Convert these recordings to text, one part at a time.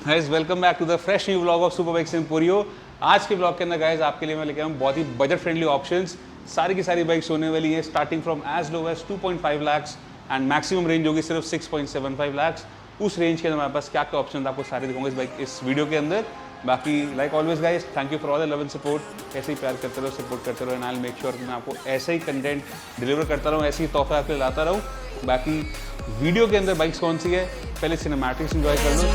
Guys welcome back to the fresh new vlog of super bikes emporio. आज के blog के अंदर guys आपके लिए मैं लेके आया हूं बहुत ही बजट फ्रेंडली ऑप्शंस। सारी की सारी बाइक्स होने वाली है starting from as low as 2.5 lakhs and maximum range होगी सिर्फ 6.75 लाख्स। उस रेंज के अंदर हमारे पास क्या क्या ऑप्शन आपको सारे दिखाऊंगा इस बाइक इस वीडियो के अंदर। बाकी like always guys thank you for all the love and support. ऐसे ही प्यार करते रहो, सपोर्ट करते रहो and I will make sure कि मैं आपको ऐसे ही कंटेंट डिलीवर करता रहूँ, ऐसे ही तोहफे आपके लिए लाता रहूँ। बाकी वीडियो के अंदर बाइक्स कौन सी है पहले सिनेमैटिक्स एंजॉय कर लो।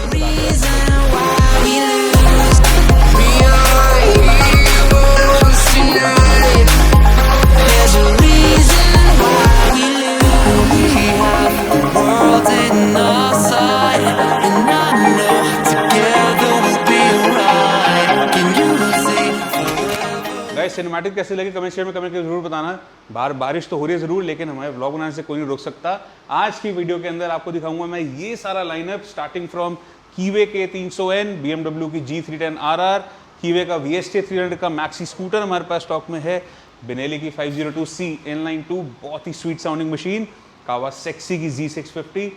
सिनेमैटिक कैसे लगे कमेंट शेयर में कमेंट करके जरूर बताना। बारिश तो हो रही है जरूर, लेकिन हमारे व्लॉग बनाने से कोई नहीं रोक सकता। आज की वीडियो के अंदर आपको दिखाऊंगा मैं ये सारा लाइनअप स्टार्टिंग फ्रॉम कीवे के 300N, BMW की G310 RR, कीवे का VST 300 का मैक्सी स्कूटर हमारे पास स्टॉक में है, बेनेली की 502C इनलाइन 2 बहुत ही स्वीट साउंडिंग मशीन, कावासाकी की Z650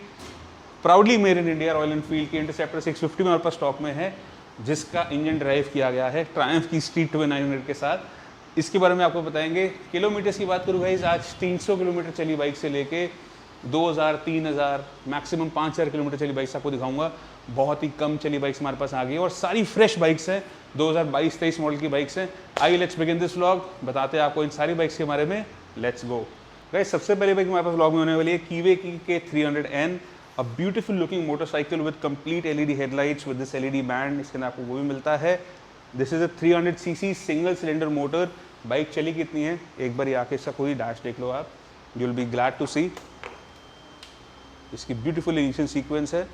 proudly made in India, royal Enfield की इंटरसेप्टर 650 हमारे पास स्टॉक में है जिसका इंजन ड्राइव किया गया है ट्रायम्फ की स्ट्रीट ट्विन 900 के साथ। इसके बारे में आपको बताएंगे। किलोमीटर्स की बात करूँ गाइस, आज 300 किलोमीटर चली बाइक से लेके 2000, 3000 मैक्सिमम 5000 किलोमीटर चली बाइक्स आपको दिखाऊंगा। बहुत ही कम चली बाइक्स हमारे पास आ गई और सारी फ्रेश बाइक्स हैं, 2022-23 मॉडल की बाइक्स हैं। आइए लेट्स बिगिन दिस व्लॉग, बताते हैं आपको इन सारी बाइक्स के बारे में। Let's go guys. सबसे पहले बाइक हमारे पास व्लॉग में होने वाली है कीवे की के 300N, a beautiful looking motorcycle with complete LED headlights with this LED band. इसके अंदर आपको वो भी मिलता है। This is a 300cc single cylinder motor. Bike चली कितनी है एक बार आके इसका कोई डैश देख लो आप, you will be glad to see. इसकी ब्यूटीफुल इनिशियल सीक्वेंस है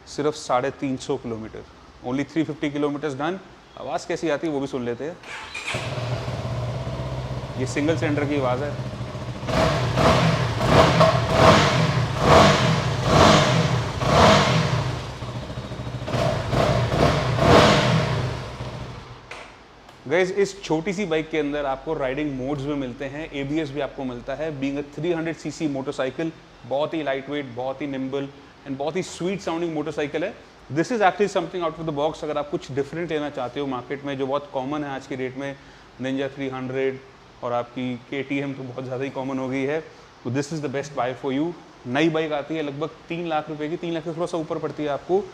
सिर्फ 350 किलोमीटर, ओनली 350 किलोमीटर डन। आवाज़ कैसी आती है वो भी सुन लेते हैं। ये सिंगल सिलेंडर की आवाज़ है। गाइस इस छोटी सी बाइक के अंदर आपको राइडिंग मोड्स भी मिलते हैं, ABS भी आपको मिलता है। बीइंग अ 300cc मोटरसाइकिल, बहुत ही लाइट वेट, बहुत ही निम्बल एंड बहुत ही स्वीट साउंडिंग मोटरसाइकिल है। This is actually something out of the box. अगर आप कुछ डिफरेंट लेना चाहते हो मार्केट में, जो बहुत कॉमन है आज की डेट में, निंजा 300 और आपकी KTM तो बहुत ज़्यादा ही कॉमन हो गई है, तो this is the best buy for you. नई बाइक आती है लगभग 3 लाख रुपए की, 3 लाख से थोड़ा सा ऊपर पड़ती है आपको।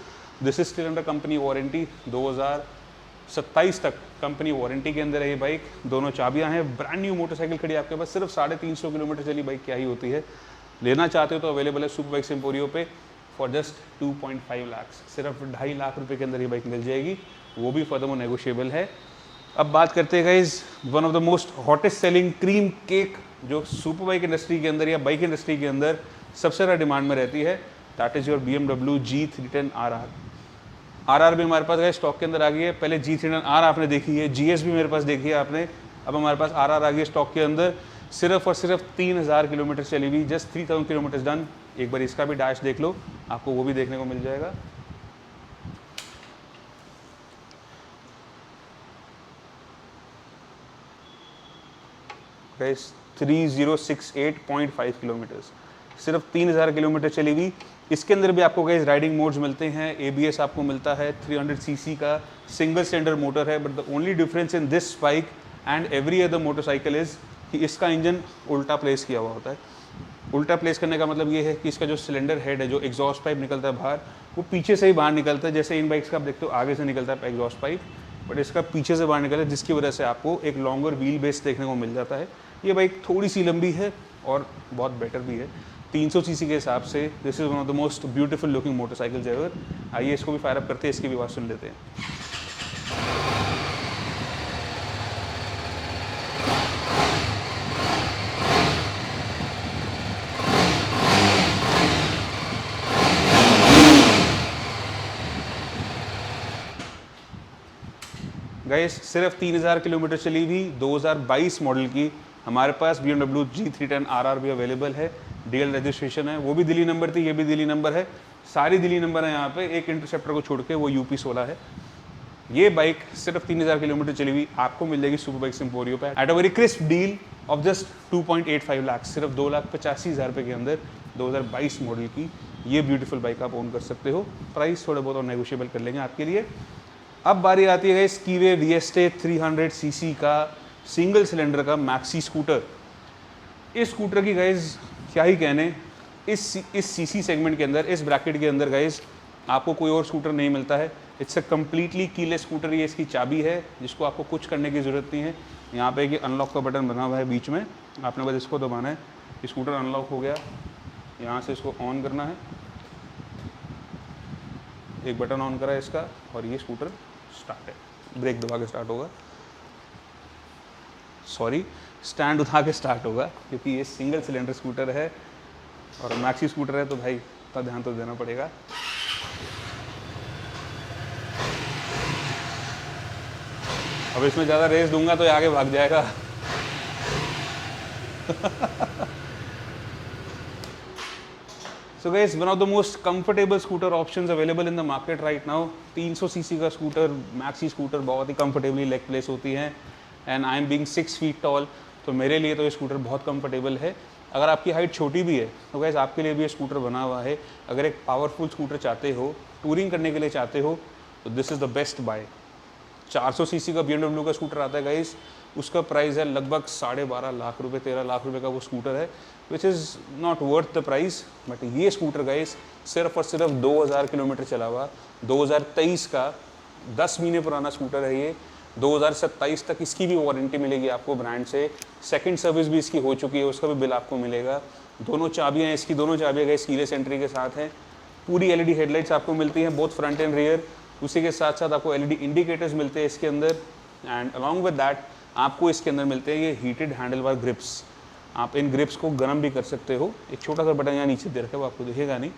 This is still under company warranty, 2027 तक कंपनी वारंटी के अंदर है ये बाइक। दोनों चाबियां हैं, ब्रांड न्यू मोटरसाइकिल खड़ी है आपके पास। सिर्फ 350 किलोमीटर चली बाइक क्या ही होती है। लेना चाहते हो तो अवेलेबल है सुपर बाइक्स एम्पोरियो पे फॉर जस्ट 2.5 लाख, सिर्फ 2.5 लाख रुपए के अंदर ये बाइक मिल जाएगी, वो भी फर्दरमोर नेगोशिएबल है। अब बात करते हैं guys one of the most hottest selling cream cake जो सुपर बाइक इंडस्ट्री के अंदर या बाइक इंडस्ट्री के अंदर सबसे ज़्यादा डिमांड में रहती है, that is your BMW G310 RR भी हमारे पास है स्टॉक के अंदर आ गई है। पहले G310R आपने देखी है, GS भी मेरे पास देखी है आपने, अब हमारे पास RR आ गई है स्टॉक के अंदर। सिर्फ और सिर्फ 3000 किलोमीटर चली हुई, जस्ट 3000 किलोमीटर डन। एक बार इसका भी डैश देख लो, आपको वो भी देखने को मिल जाएगा। गाइस 3068.5 किलोमीटर, सिर्फ 3000 किलोमीटर चली हुई। इसके अंदर भी आपको गाइस राइडिंग मोड्स मिलते हैं, ABS आपको मिलता है, 300cc का सिंगल सिलेंडर मोटर है। But the only difference in this bike and every other motorcycle is कि इसका इंजन उल्टा प्लेस किया हुआ होता है। उल्टा प्लेस करने का मतलब ये है कि इसका जो सिलेंडर हेड है, जो एग्जॉस्ट पाइप निकलता है बाहर, वो पीछे से ही बाहर निकलता है। जैसे इन बाइक्स का आप देखते हो आगे से निकलता है एग्जॉस्ट पाइप, बट इसका पीछे से बाहर निकलता है, जिसकी वजह से आपको एक लॉन्गर व्हील बेस देखने को मिल जाता है। ये बाइक थोड़ी सी लंबी है और बहुत बेटर भी है 300cc के हिसाब से। This is one of the most beautiful looking motorcycles ever. आइए इसको भी फायर अप करते हैं, इसकी भी आवाज़ सुन लेते हैं। गाइस सिर्फ 3000 किलोमीटर चली हुई 2022 मॉडल की हमारे पास BMW G310 RR भी अवेलेबल है। DL रजिस्ट्रेशन है, वो भी दिल्ली नंबर थी, ये भी दिल्ली नंबर है, सारी दिल्ली नंबर है यहाँ पे। एक इंटरसेप्टर को छोड़ के वो UP 16 है। ये बाइक सिर्फ 3000 किलोमीटर चली हुई आपको मिल जाएगी सुपर बाइक्स एम्पोरियो पे eight a very crisp deal of just 2.85 lakh, सिर्फ 2,85,000 रुपये के अंदर 2022 मॉडल की ये ब्यूटीफुल बाइक आप ओन कर सकते हो। प्राइस थोड़ा बहुत और नेगोशिएबल कर लेंगे आपके लिए। अब बारी आती है गाइस कीवे Vieste 300 सीसी का सिंगल सिलेंडर का मैक्सी स्कूटर। इस स्कूटर की गाइस क्या ही कहने, इस सीसी सेगमेंट के अंदर, इस ब्रैकेट के अंदर गाइस आपको कोई और स्कूटर नहीं मिलता है। It's a completely keyless scooter. ये इसकी चाबी है जिसको आपको कुछ करने की ज़रूरत नहीं है। यहाँ पे कि अनलॉक का बटन बना हुआ है बीच में, आपने बस इसको दबाना है, स्कूटर अनलॉक हो गया। यहाँ से इसको ऑन करना है, एक बटन ऑन करा है इसका और ये स्कूटर स्टार्ट है। ब्रेक दबा के स्टार्ट होगा, सॉरी स्टैंड उठा के स्टार्ट होगा, क्योंकि ये सिंगल सिलेंडर स्कूटर है और मैक्सी स्कूटर है तो भाई इतना ध्यान तो देना पड़ेगा। अब इसमें ज़्यादा रेस दूंगा तो ये आगे भाग जाएगा। So guys, one of the most comfortable scooter options available in the market right now। 300 CC का स्कूटर, मैक्सी स्कूटर बहुत ही कंफर्टेबली लेग प्लेस होती हैं and I am being 6 feet tall, तो मेरे लिए तो ये स्कूटर बहुत कंफर्टेबल है। अगर आपकी हाइट छोटी भी है तो गाइस आपके लिए भी ये स्कूटर बना हुआ है। अगर एक पावरफुल स्कूटर चाहते हो, टूरिंग करने के लिए चाहते हो, तो this is the best buy. 400 CC का BMW का स्कूटर आता है गाइस, उसका प्राइस है लगभग 12.5 लाख रुपए, 13 लाख रुपए का वो स्कूटर है, which is not worth the price. But ये स्कूटर गाइस सिर्फ और सिर्फ 2000 किलोमीटर चला हुआ, 2023 का 10 महीने पुराना स्कूटर है ये। 2027 तक इसकी भी वारंटी मिलेगी आपको ब्रांड से। सेकंड सर्विस भी इसकी हो चुकी है, उसका भी बिल आपको मिलेगा। दोनों चाबियाँ इसकी, दोनों चाबियाँ गाइस कीलेस एंट्री के साथ हैं। पूरी LED हेडलाइट्स आपको मिलती हैं, बोथ फ्रंट एंड रियर। उसी के साथ साथ आपको LED इंडिकेटर्स मिलते हैं इसके अंदर, एंड अलॉन्ग विद दैट आपको इसके अंदर मिलते हैं ये हीटेड हैंडल बार ग्रिप्स। आप इन ग्रिप्स को गर्म भी कर सकते हो। एक छोटा सा बटन यहाँ नीचे दे रखा है, वो आपको दिखेगा नहीं,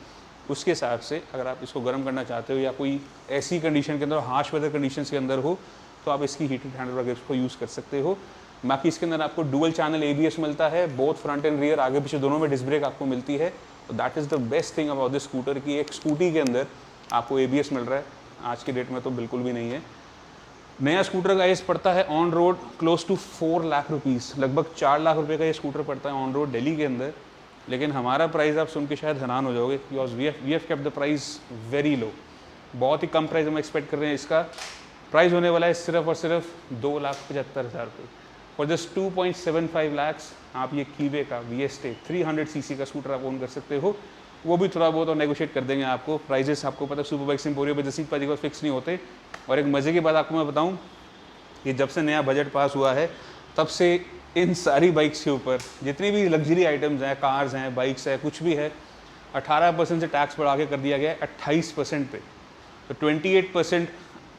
उसके हिसाब से अगर आप इसको गर्म करना चाहते हो या कोई ऐसी कंडीशन के अंदर, हार्श वेदर कंडीशंस के अंदर हो, तो आप इसकी हीटेड हैंडल बार ग्रिप्स को यूज़ कर सकते हो। बाकी इसके अंदर आपको डुअल चैनल ABS मिलता है, बोथ फ्रंट एंड रियर, आगे पीछे दोनों में डिस्क ब्रेक आपको मिलती है। तो that is the best thing about this scooter की एक स्कूटी के अंदर आपको ABS मिल रहा है। आज के डेट में तो बिल्कुल भी नहीं है। नया स्कूटर का एस पड़ता है on road close to 4 lakh rupees, लगभग 4 लाख रुपए का ये स्कूटर पड़ता है ऑन रोड दिल्ली के अंदर। लेकिन हमारा प्राइस आप सुन के शायद हैरान हो जाओगे, because we have kept the price very low. बहुत ही कम प्राइस हम एक्सपेक्ट कर रहे हैं। इसका प्राइस होने वाला है सिर्फ और सिर्फ 2,75,000 रुपये। फॉर जस्ट 2.75 लाख्स आप ये कीवे का Vieste 300 सीसी का स्कूटर आप ओन कर सकते हो। वो भी थोड़ा बहुत और नेगोशिएट कर देंगे आपको। प्राइजेस आपको पता है सुपर बाइक्स एम्पोरियम पे जसीत पाजी को फिक्स नहीं होते। और एक मज़े की बात आपको मैं बताऊं कि जब से नया बजट पास हुआ है तब से इन सारी बाइक्स के ऊपर जितनी भी लग्जरी आइटम्स हैं, कार्स हैं, बाइक्स हैं, कुछ भी है, 18% से टैक्स बढ़ा के कर दिया गया है 28% पे। तो 28%,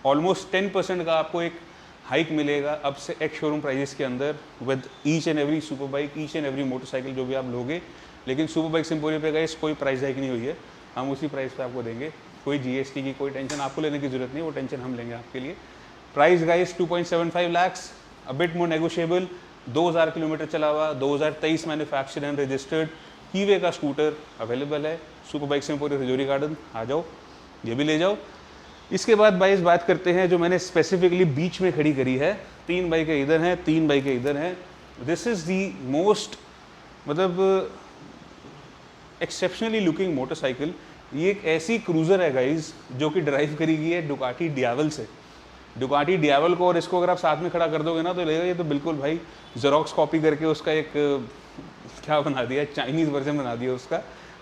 ऑलमोस्ट 10% का आपको एक हाइक मिलेगा अब से एक शोरूम प्राइजेस के अंदर, with each and every super bike, each and every motorcycle जो भी आप लोगे। लेकिन सुपर बाइक्स एम्पोरियम पे गाइस कोई प्राइस हाइक नहीं हुई है, हम उसी प्राइस पे आपको देंगे। कोई GST की कोई टेंशन आपको लेने की जरूरत नहीं, वो टेंशन हम लेंगे आपके लिए। Price guys 2.75 lakhs, a bit more negotiable. 2000 kilometre चला हुआ, 2023 मैन्युफैक्चर एंड रजिस्टर्ड कीवे का स्कूटर अवेलेबल है super bikes emporium Rajouri Garden. आ जाओ, ये भी ले जाओ। इसके बाद बाइस बात करते हैं जो मैंने स्पेसिफिकली बीच में खड़ी करी है। 3 बाइकें इधर हैं, 3 बाइकें इधर हैं। दिस इज़ दी मोस्ट मतलब एक्सेप्शनली लुकिंग मोटरसाइकिल। ये एक ऐसी क्रूज़र है गाइज जो कि ड्राइव करी गई है डुकाटी डियावल से। डुकाटी डियावल को और इसको अगर आप साथ में खड़ा कर दोगे ना तो लगेगा ये तो बिल्कुल भाई जेरोक्स कॉपी करके उसका एक क्या बना दिया, चाइनीज़ वर्जन बना दिया उसका।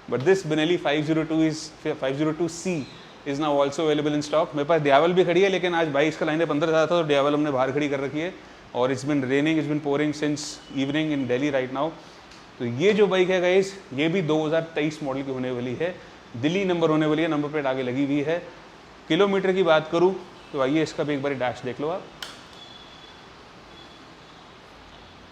But this Benelli 502C is now also available in stock. मेरे पास डियावल भी खड़ी है, लेकिन आज भाई इसका लाइन 15 था तो डियावल हमने बाहर खड़ी कर रखी है। और it's been raining, it's been pouring since evening in Delhi right now. तो ये जो बाइक है गाइस, ये भी 2023 मॉडल की होने वाली है, दिल्ली नंबर होने वाली है, नंबर प्लेट आगे लगी हुई है। किलोमीटर की बात करूं तो आइए इसका भी एक बार डैश देख लो आप।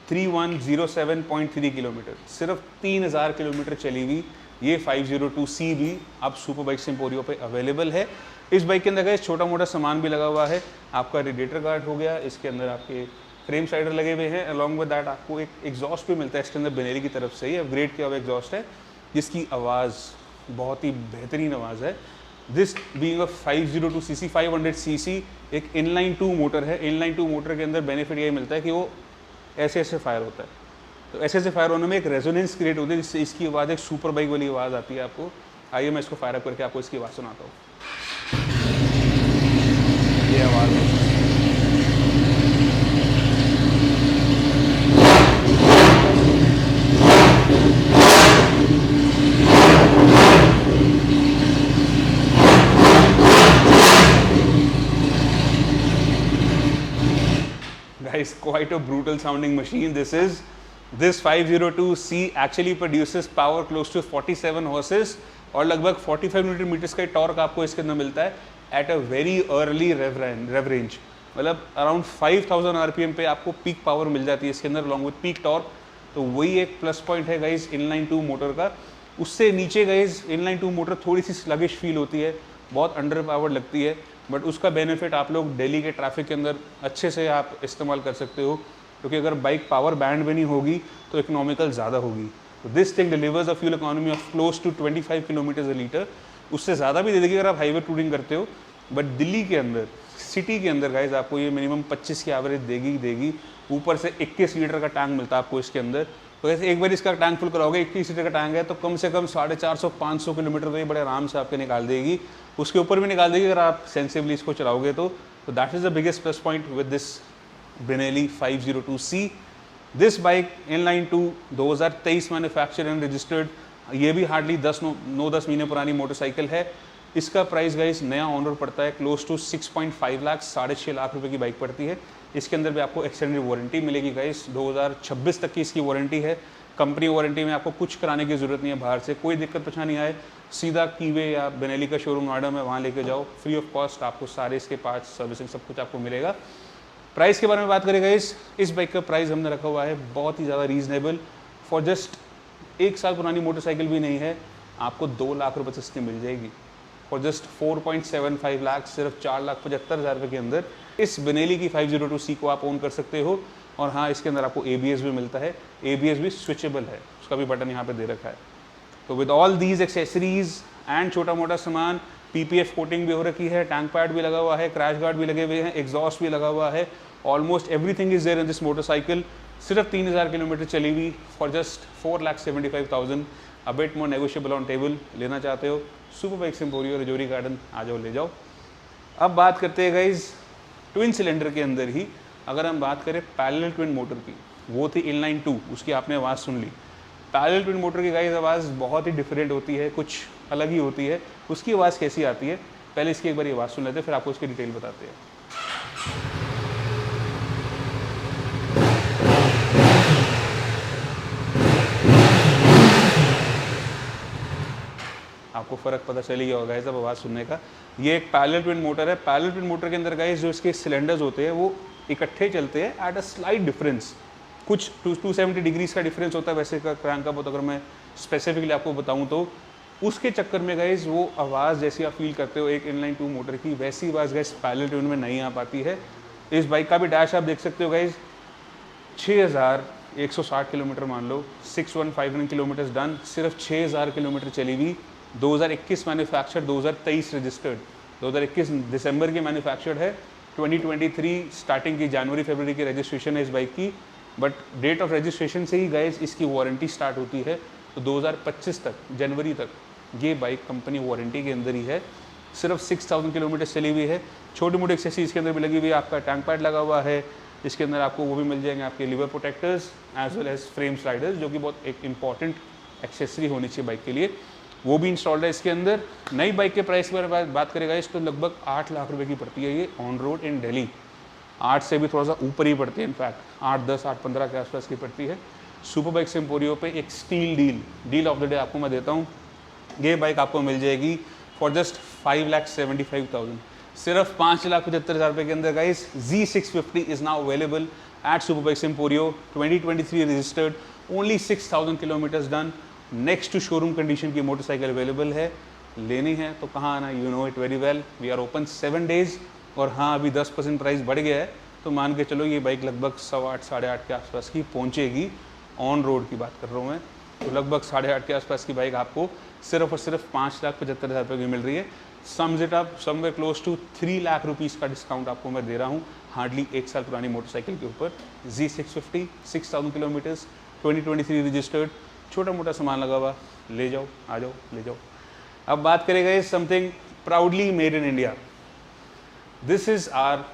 3107.3 किलोमीटर, सिर्फ 3000 किलोमीटर चली हुई ये 502C भी अब सुपर बाइक्स एम्पोरियम पे अवेलेबल है। इस बाइक के अंदर गाइस छोटा मोटा सामान भी लगा हुआ है। आपका रेडिएटर गार्ड हो गया, इसके अंदर आपके फ्रेम साइडर लगे हुए हैं। अलॉन्ग विद दैट आपको एक एग्जॉस्ट भी मिलता है इसके अंदर, बेनेली की तरफ से ही अपग्रेड किया हुआ एग्जॉस्ट है, जिसकी आवाज़ बहुत ही बेहतरीन आवाज़ है। This being a 502cc 500cc एक इनलाइन 2 मोटर है। इनलाइन 2 मोटर के अंदर बेनिफिट यही मिलता है कि वो ऐसे ऐसे फायर होता है, तो ऐसे ऐसे फायर होने में एक रेजोनेंस क्रिएट होती है, जिससे इसकी आवाज़ एक सुपर बाइक वाली आवाज़ आती है आपको। आइए मैं इसको फायर अप करके आपको इसकी आवाज़ सुनाता हूँ। ये आवाज़ है। Guys, quite a brutal sounding machine this is. This 502C actually produces power close to 47 horses और लगभग 45 न्यूटन मीटर्स का टॉर्क आपको इसके अंदर मिलता है at a very early rev range. मतलब अराउंड 5000 आरपीएम पे आपको पीक पावर मिल जाती है इसके अंदर अलॉन्ग विद पीक टॉर्क। तो वही एक प्लस पॉइंट है गाइज इनलाइन 2 मोटर का। उससे नीचे गाइज इनलाइन 2 मोटर थोड़ी सी स्लगिश फील होती है, बहुत अंडर पावर्ड लगती है, बट उसका बेनिफिट आप लोग दिल्ली के ट्रैफिक के अंदर अच्छे से आप इस्तेमाल कर सकते हो, क्योंकि अगर बाइक पावर बैंड में नहीं होगी तो इकोनॉमिकल ज़्यादा होगी। तो this thing delivers a fuel economy of close to 25 kilometre a litre. उससे ज़्यादा भी दे देगी अगर आप हाईवे टूरिंग करते हो, बट दिल्ली के अंदर सिटी के अंदर गाइज आपको ये मिनिमम 25 की एवरेज देगी। ऊपर से 21 लीटर का टैंक मिलता है आपको इसके अंदर। तो ऐसे एक बार इसका टैंक फुल कराओगे, 21 लीटर का टैंक है तो कम से कम 450-500 किलोमीटर तो ये बड़े आराम से आपके निकाल देगी। उसके ऊपर भी निकाल देगी अगर आप सेंसिबली इसको चलाओगे तो that is the biggest plus point with this Benelli 502C। This bike inline 2 2023 manufacture and registered. ये भी हार्डली 9-10 महीने पुरानी मोटरसाइकिल है। इसका प्राइस गाइस नया ऑनर पड़ता है क्लोज टू 6.5 लाख, 6.5 लाख रुपए की बाइक पड़ती है। इसके अंदर भी आपको एक्सटेंडेड वारंटी मिलेगी गाइस, 2026 तक की इसकी वारंटी है। कंपनी वारंटी में आपको कुछ कराने की ज़रूरत नहीं है, बाहर से कोई दिक्कत परेशानी आए सीधा कीवे या बेनेली का शोरूम नोएडा में वहाँ लेके जाओ, फ्री ऑफ कॉस्ट आपको सारे इसके पार्ट्स सर्विसिंग सब कुछ आपको मिलेगा। प्राइस के बारे में बात करें गाइस, इस बाइक का प्राइस हमने रखा हुआ है बहुत ही ज़्यादा रीजनेबल। फॉर जस्ट 1 साल पुरानी मोटरसाइकिल भी नहीं है, आपको 2 लाख रुपये से इसकी मिल जाएगी। फॉर जस्ट 4.75 लाख, सिर्फ 4,75,000 रुपये के अंदर इस बेनेली की 502C को आप ओन कर सकते हो। और हाँ, इसके अंदर आपको ABS भी मिलता है, ABS भी स्विचेबल है, उसका भी बटन यहाँ पे दे रखा है। तो with all these accessories and छोटा मोटा सामान, PPF कोटिंग भी हो रखी है, टैंक पैड भी लगा हुआ है, क्रैश गार्ड भी लगे हुए हैं, एग्जॉस्ट भी लगा हुआ है, almost everything is there in this motorcycle. सिर्फ 3000 किलोमीटर चली हुई for just 4,75,000। A bit more negotiable on table. लेना चाहते हो super bikes emporio Rajouri Garden आ जाओ, ले जाओ। अब बात करते हैं गाइज ट्विन सिलेंडर के अंदर ही, अगर हम बात करें पैरेलल ट्विन मोटर की, वो थी इनलाइन 2, उसकी आपने आवाज़ सुन ली। पैरेलल ट्विन मोटर की गाइज आवाज़ बहुत ही डिफरेंट होती है, कुछ अलग ही होती है। उसकी आवाज़ कैसी आती है, पहले इसकी एक बार आवाज़ सुन लेते हैं, फिर आपको इसकी डिटेल बताते हैं। आपको फ़र्क पता चल ही गया होगा जब आवाज़ सुनने का। ये एक पैरेलल ट्विन मोटर है। पैरेलल ट्विन मोटर के अंदर गाइस जो इसके सिलेंडर्स होते हैं वो इकट्ठे चलते हैं एट अ स्लाइट डिफरेंस। कुछ 270 डिग्रीज का डिफरेंस होता है वैसे का क्रैंक का, अगर मैं स्पेसिफिकली आपको बताऊं तो उसके चक्कर में गाइस वो आवाज़ जैसी आप फील करते हो एक इनलाइन 2 मोटर की, वैसी आवाज़ गाइस पैरेलल ट्विन में नहीं आ पाती है। इस बाइक का भी डैश आप देख सकते हो गाइस, 6160 किलोमीटर मान लो, 6159 किलोमीटर डन, सिर्फ 6000 किलोमीटर चली हुई। 2021 मैन्युफैक्चर्ड, 2023 रजिस्टर्ड, 2021 दिसंबर की मैन्युफैक्चर्ड है, 2023 स्टार्टिंग की जनवरी फरवरी की रजिस्ट्रेशन है इस बाइक की। बट डेट ऑफ रजिस्ट्रेशन से ही गाइस इसकी वारंटी स्टार्ट होती है, तो 2025 तक जनवरी तक ये बाइक कंपनी वारंटी के अंदर ही है। सिर्फ 6000 किलोमीटर चली हुई है। छोटी मोटी एक्सेसरीज के अंदर भी लगी हुई है, आपका टैंक पैड लगा हुआ है, इसके अंदर आपको वो भी मिल जाएंगे आपके lever protectors as well as frame sliders, जो कि बहुत एक इंपॉर्टेंट एक्सेसरी होनी चाहिए बाइक के लिए, वो भी इंस्टॉल्ड है इसके अंदर। नई बाइक के प्राइस के बारे में बात करेगा इस तो लगभग 8 लाख रुपए की पड़ती है ये ऑन रोड इन दिल्ली। 8 से भी थोड़ा सा ऊपर ही पड़ती है, इनफैक्ट 8-10, 8-15 के आसपास की पड़ती है। सुपर बाइक्स एम्पोरियो पे एक steal deal of the day आपको मैं देता हूँ। ये बाइक आपको मिल जाएगी फॉर जस्ट 5,75,000, सिर्फ 5,75,000 रुपये के अंदर गाइस। Z650 is now available at super bikes emporio, 2023 registered, only 6000 kilometres done, next to showroom condition की मोटरसाइकिल अवेलेबल है। लेनी है तो कहाँ आना, you know it very well, we are open 7 days। और हाँ, अभी 10% प्राइस बढ़ गया है, तो मान के चलो ये बाइक लगभग 8.25 साढ़े 8 के आसपास की पहुँचेगी। ऑन रोड की बात कर रहा हूँ मैं, तो लगभग 8.5 के आसपास की बाइक आपको सिर्फ और सिर्फ 5,75,000 रुपये की मिल रही है। Sums it up somewhere close to 3 lakh rupees का डिस्काउंट आपको मैं दे रहा हूँ हार्डली 1 साल पुरानी मोटरसाइकिल के ऊपर। Z650, 6000 किलोमीटर्स, 2023 रजिस्टर्ड, छोटा मोटा सामान लगा हुआ, ले जाओ, आ जाओ, ले जाओ। अब बात करेंगे something proudly made in India. This is our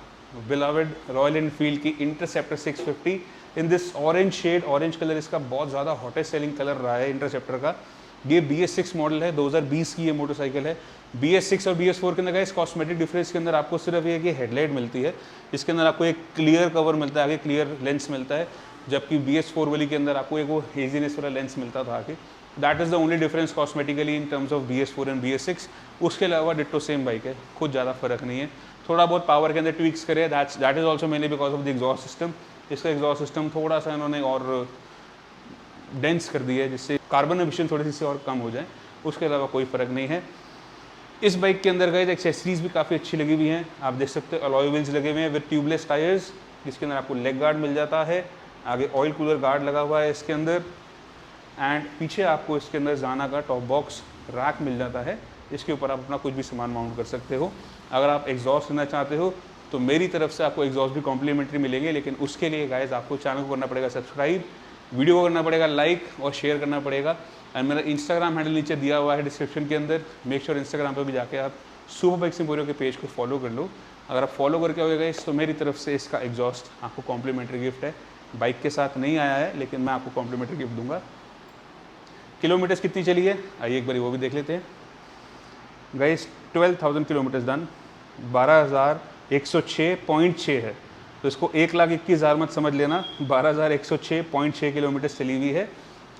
beloved Royal Enfield की Interceptor 650 in this orange shade. Orange colour इसका बहुत ज़्यादा हॉटेस्ट सेलिंग कलर रहा है इंटरसेप्टर का। ये BS6 मॉडल है, 2020 की ये मोटरसाइकिल है। BS6 और BS4 के अंदर इस कॉस्मेटिक डिफरेंस के अंदर आपको सिर्फ ये कि हेडलाइट मिलती है, इसके अंदर आपको एक क्लियर कवर मिलता है, आगे क्लियर लेंस मिलता है, जबकि BS4 वाली के अंदर आपको एक वो हेजीनेस वाला लेंस मिलता था आगे। That is the only difference cosmetically in terms of BS4 and BS6। उसके अलावा डिट्टो सेम बाइक है, कुछ ज़्यादा फर्क नहीं है। थोड़ा बहुत पावर के अंदर ट्विक्स करे, that is also mainly because of the exhaust system. इसका एग्जॉस्ट सिस्टम थोड़ा सा इन्होंने और डेंस कर दिया है, जिससे कार्बन एमिशन थोड़ी सी और कम हो जाए। उसके अलावा कोई फ़र्क नहीं है। इस बाइक के अंदर गाइस एक्सेसरीज भी काफ़ी अच्छी लगी हुई हैं। आप देख सकते हो अलॉय व्हील्स लगे हुए हैं विद ट्यूबलेस टायर्स, जिसके अंदर आपको लेग गार्ड मिल जाता है, आगे ऑयल कूलर गार्ड लगा हुआ है इसके अंदर, एंड पीछे आपको इसके अंदर जाना का टॉप बॉक्स रैक मिल जाता है, इसके ऊपर आप अपना कुछ भी सामान माउंट कर सकते हो। अगर आप एग्जॉस्ट लेना चाहते हो तो मेरी तरफ से आपको एग्जॉस्ट भी कॉम्प्लीमेंट्री मिलेंगे, लेकिन उसके लिए गाइस आपको चैनल को करना पड़ेगा सब्सक्राइब, वीडियो को करना पड़ेगा लाइक और शेयर करना पड़ेगा। एंड मेरा इंस्टाग्राम हैंडल नीचे दिया हुआ है डिस्क्रिप्शन के अंदर, मेक श्योर इंस्टाग्राम पर भी जाके आप सुपर बाइक्स एम्पोरियो के पेज को फॉलो कर लो। अगर आप फॉलो करके आओगे गाइस तो मेरी तरफ से इसका एग्जॉस्ट आपको कॉम्प्लीमेंट्री गिफ्ट है। बाइक के साथ नहीं आया है, लेकिन मैं आपको कॉम्प्लीमेंट्री गिफ्ट दूंगा। किलोमीटर्स कितनी चली है आइए एक बार वो भी देख लेते हैं गाइस। 12,000 किलोमीटर्स डन, 12,106.6 है, तो इसको 1,21,000 मत समझ लेना, 12,106.6 किलोमीटर चली हुई है।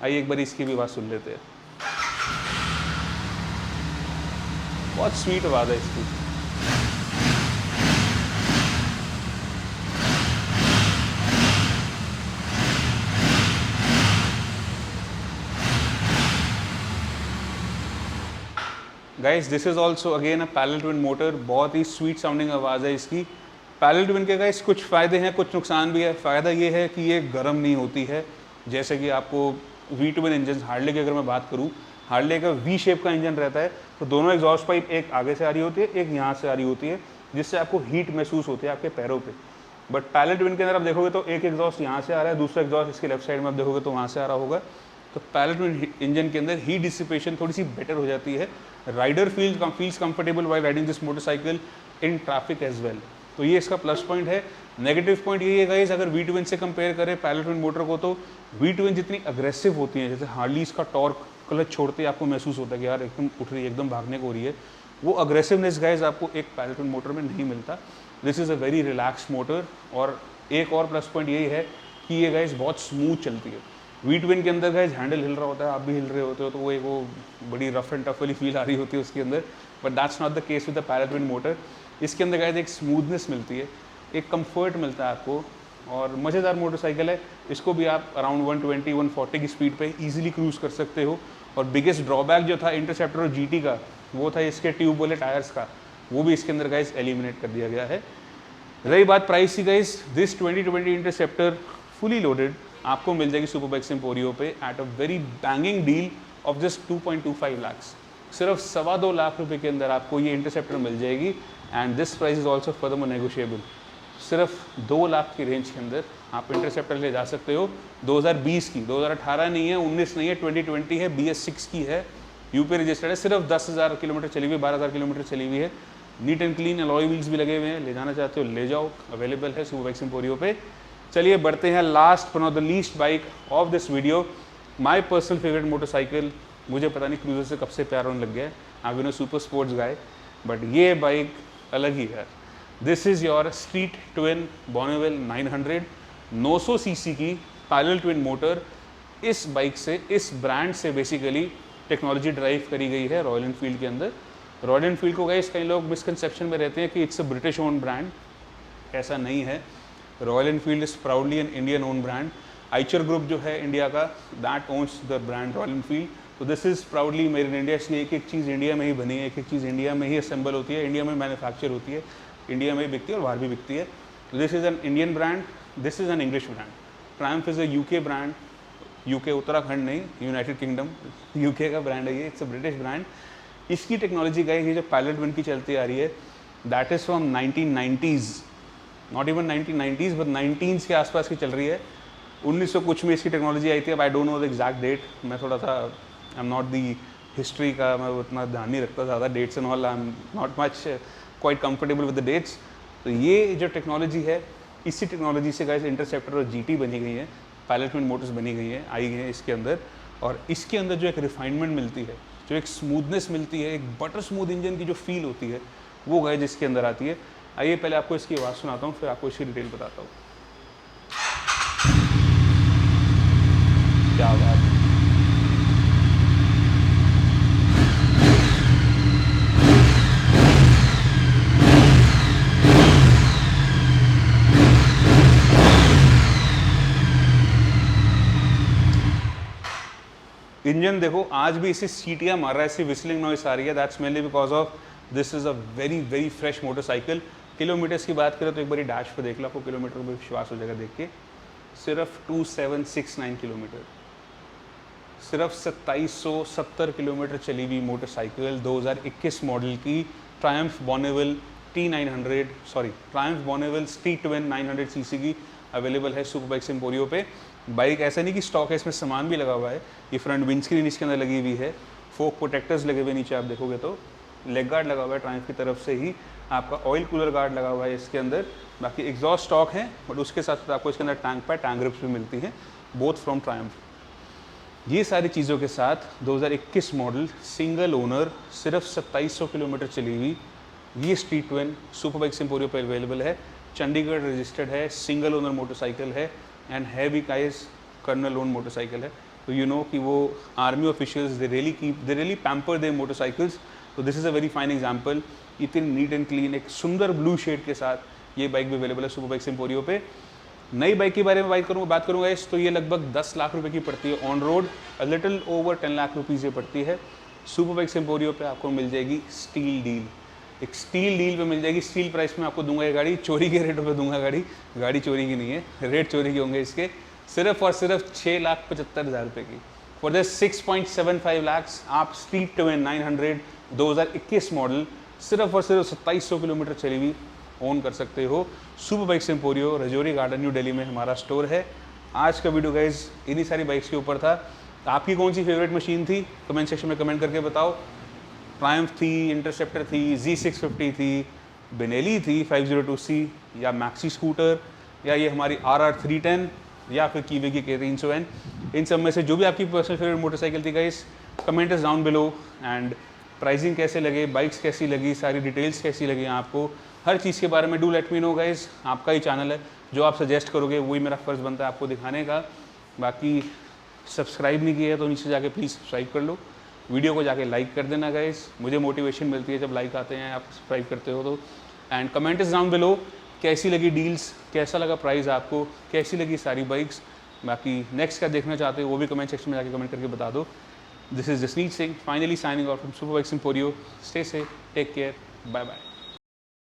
आइए एक बार इसकी भी आवाज़ सुन लेते हैं। बहुत स्वीट आवाज़ है इसकी। Guys this is also again a parallel twin motor, बहुत ही स्वीट साउंडिंग आवाज़ है इसकी। पैरेलल ट्विन के गाइस कुछ फ़ायदे हैं, कुछ नुकसान भी है। फ़ायदा ये है कि ये गर्म नहीं होती है, जैसे कि आपको V ट्विन इंजन हार्ले की अगर मैं बात करूँ, हार्ले का V शेप का इंजन रहता है, तो दोनों एग्जॉस्ट पाइप एक आगे से आ रही होती है, एक यहाँ से आ रही होती है, जिससे आपको हीट महसूस होती है आपके पैरों पे। बट पैरेलल ट्विन के अंदर आप देखोगे तो एक एग्जॉस्ट यहाँ से आ रहा है, दूसरा एग्जॉस्ट इसके लेफ्ट साइड में आप देखोगे तो वहाँ से आ रहा होगा। तो पैरेलल ट्विन इंजन के अंदर हीट डिसिपेशन थोड़ी सी बेटर हो जाती है। Rider feels comfortable while riding this motorcycle in traffic as well, तो ये इसका प्लस पॉइंट है। नेगेटिव पॉइंट ये है गाइस, अगर V ट्विन से कंपेयर करें पैरेलल ट्विन मोटर को, तो V ट्विन जितनी अग्रेसिव होती है, जैसे हार्लीज का टॉर्क क्लच छोड़ते ही आपको महसूस होता है कि यार एकदम उठ रही है, एकदम भागने को हो रही है, वो अग्रेसिवनेस गाइस आपको एक पैरेलल ट्विन मोटर में नहीं मिलता। This is a very relax motor. और एक और प्लस पॉइंट यही है कि ये गाइस बहुत स्मूथ चलती है। V ट्विन के अंदर गाइस हैंडल हिल रहा होता है, आप भी हिल रहे होते हो, तो वो एक वो बड़ी रफ एंड टफ वाली फील आ रही होती है उसके अंदर, but that's not the case with the parallel twin motor. इसके अंदर गाइस एक स्मूथनेस मिलती है, एक कंफर्ट मिलता है आपको, और मज़ेदार मोटरसाइकिल है। इसको भी आप अराउंड 120-140 की स्पीड पे इजीली क्रूज़ कर सकते हो। और बिगेस्ट ड्रॉबैक जो था इंटरसेप्टर और GT का, वो था इसके ट्यूब वाले टायर्स का, वो भी इसके अंदर गाइस एलिमिनेट कर दिया गया है। रही बात प्राइस की guys, this 2020 interceptor fully loaded आपको मिल जाएगी सुपर बाइक्स एम्पोरियो पे eight a very banging deal of just 2.25 lakhs. सिर्फ 2.25 लाख रुपए के अंदर आपको ये इंटरसेप्टर मिल जाएगी, and this price is also furthermore negotiable. सिर्फ 2 लाख की रेंज के अंदर आप इंटरसेप्टर ले जा सकते हो। 2020 की, 2018 नहीं है, 19 नहीं है, 2020 है, BS6 की है, यूपी रजिस्टर्ड है, सिर्फ 10,000 किलोमीटर चली हुई, 12,000 किलोमीटर चली हुई है। NEET and clean alloy wheels भी लगे हुए हैं, ले जाना चाहते हो ले जाओ, अवेलेबल है सुपर बाइक्स एम्पोरियो पे। चलिए बढ़ते हैं last but not the least bike of this video, my personal favourite motorcycle. मुझे पता नहीं क्रूजर से कब से प्यार होने लग गया है, I am super sports guy, but ये बाइक अलग ही है। This is your Street Twin Bonneville 900 900 CC की पैरेलल ट्विन मोटर। इस बाइक से, इस ब्रांड से बेसिकली टेक्नोलॉजी ड्राइव करी गई है रॉयल एनफील्ड के अंदर। रॉयल एनफील्ड को गाइस कई लोग मिसकंसेप्शन में रहते हैं कि it's a British own brand, ऐसा नहीं है। Royal Enfield is proudly an Indian own brand. Eicher group जो है इंडिया का, that owns the brand Royal Enfield. तो this is proudly made in India, इसलिए एक एक चीज़ इंडिया में ही बनी है, एक एक चीज़ इंडिया में ही असेंबल होती है, इंडिया में मैन्युफैक्चर होती है, इंडिया में ही बिकती है और बाहर भी बिकती है। This is an Indian brand, this is an English brand. Triumph is a UK brand, UK Uttarakhand नहीं, यूनाइटेड किंगडम, यूके का ब्रांड है ये, इट्स अ ब्रिटिश ब्रांड। इसकी टेक्नोलॉजी का ये जो पैरेलल ट्विन की चलती आ रही है, that is from 1990s, not even 1990s but 19s के आसपास की चल रही है। 1900 कुछ में इसकी टेक्नोलॉजी आई थी। अब I don't know the exact date, मैं थोड़ा सा I am not the history का, मैं उतना ध्यान नहीं रखता ज़्यादा dates and all, I am not much quite comfortable with the dates. तो ये जो टेक्नोलॉजी है, इसी टेक्नोलॉजी से गाइस इंटरसेप्टर और जीटी बनी गई है, पायलटमेंट मोटर्स बनी गई हैं, आई गई हैं इसके अंदर। और इसके अंदर जो एक रिफाइनमेंट मिलती है, जो एक स्मूथनेस मिलती है, एक बटर स्मूथ इंजन की जो फील होती है, वो गाइस इसके अंदर आती है। आइए पहले आपको इसकी आवाज़ सुनाता हूँ, फिर आपको इसकी डिटेल बताता हूँ। क्या बात है। इंजन देखो आज भी इसे सीटियाँ मार रहा है, इसे विस्लिंग नॉइस आ रही है, that's mainly because of this is a very very fresh motorcycle. Kilometres की बात करें तो एक बार डैश पे देख लो, आपको किलोमीटर में विश्वास हो जाएगा देख के। सिर्फ 2769 किलोमीटर, सिर्फ 2770 किलोमीटर चली हुई मोटरसाइकिल 2021 मॉडल की Triumph Bonneville T900 sorry Triumph Bonneville Street Twin 900 CC की अवेलेबल है सुपर बाइक्स एम्पोरियो पे। बाइक ऐसा नहीं कि स्टॉक है, इसमें सामान भी लगा हुआ है। ये फ्रंट विंडस्क्रीन इसके अंदर लगी हुई है, फोक प्रोटेक्टर्स लगे हुए नीचे आप देखोगे तो, लेग गार्ड लगा हुआ है ट्रायम्फ की तरफ से ही, आपका ऑयल कूलर गार्ड लगा हुआ है इसके अंदर। बाकी एग्जॉस्ट स्टॉक है, बट उसके साथ साथ आपको इसके अंदर टैंक पैड टैंक ग्रिप्स भी मिलती हैं, बोथ फ्रॉम ट्रायम्फ। ये सारी चीज़ों के साथ 2021 मॉडल सिंगल ओनर सिर्फ 2700 किलोमीटर चली हुई ये street twin super bikes Emporio पर अवेलेबल है। चंडीगढ़ रजिस्टर्ड है, सिंगल ओनर मोटरसाइकिल है एंड है भी गाइस कर्नल ओन मोटरसाइकिल है। तो यू नो कि वो army officials they really pamper their motorcycles. तो this is a very fine example. इतनी नीट एंड क्लीन एक सुंदर ब्लू शेड के साथ ये बाइक भी अवेलेबल है सुपर बाइक्स एम्पोरियो पे। नई बाइक के बारे में बात करूँगा इस, तो ये लगभग 10 लाख रुपए की पड़ती है on road, a little over 10 lakh rupees ये पड़ती है। सुपर बाइक्स एम्पोरियो पे आपको मिल जाएगी स्टील डील, एक स्टील डील पे मिल जाएगी। स्टील प्राइस में आपको दूंगा ये गाड़ी, चोरी के रेटों पे दूंगा गाड़ी चोरी की नहीं है, रेट चोरी के होंगे इसके। सिर्फ और सिर्फ 6,75,000 रुपये की फॉर द 6.75 लाख्स आप स्ट्रीट ट्विन 900 2021 मॉडल सिर्फ और सिर्फ 2700 किलोमीटर चली हुई ओन कर सकते हो। Super bikes emporio Rajouri garden new Delhi में हमारा स्टोर है। आज का वीडियो गाइज इन्हीं सारी बाइक्स के ऊपर था। आपकी कौन सी फेवरेट मशीन थी कमेंट सेक्शन में कमेंट करके बताओ। ट्रायम्फ थी, इंटरसेप्टर थी, Z650 थी, बेनेली थी 502C, या मैक्सी स्कूटर, या ये हमारी RR310, या फिर कीवे की K300N। इन सब में से जो भी आपकी पर्सनल फेवरेट मोटरसाइकिल थी guys, comment is down below. And pricing कैसे लगे, बाइक्स कैसी लगी, सारी डिटेल्स कैसी लगी आपको, हर चीज़ के बारे में do let me know guys. आपका ही चैनल है, जो आप सजेस्ट करोगे वही मेरा फ़र्ज़ बनता है आपको दिखाने का। बाकी सब्सक्राइब नहीं किया है तो नीचे जाके प्लीज़ सब्सक्राइब कर लो, वीडियो को जाके लाइक कर देना गाइस, मुझे मोटिवेशन मिलती है जब लाइक आते हैं, आप सब्सक्राइब करते हो तो। And comment is down below, कैसी लगी डील्स, कैसा लगा प्राइस आपको, कैसी लगी सारी बाइक्स। बाकी नेक्स्ट क्या देखना चाहते हो वो भी कमेंट सेक्शन में जाके कमेंट करके बता दो। This is Jasneet Singh finally signing off from super bikes emporio. Stay safe, take care, bye bye.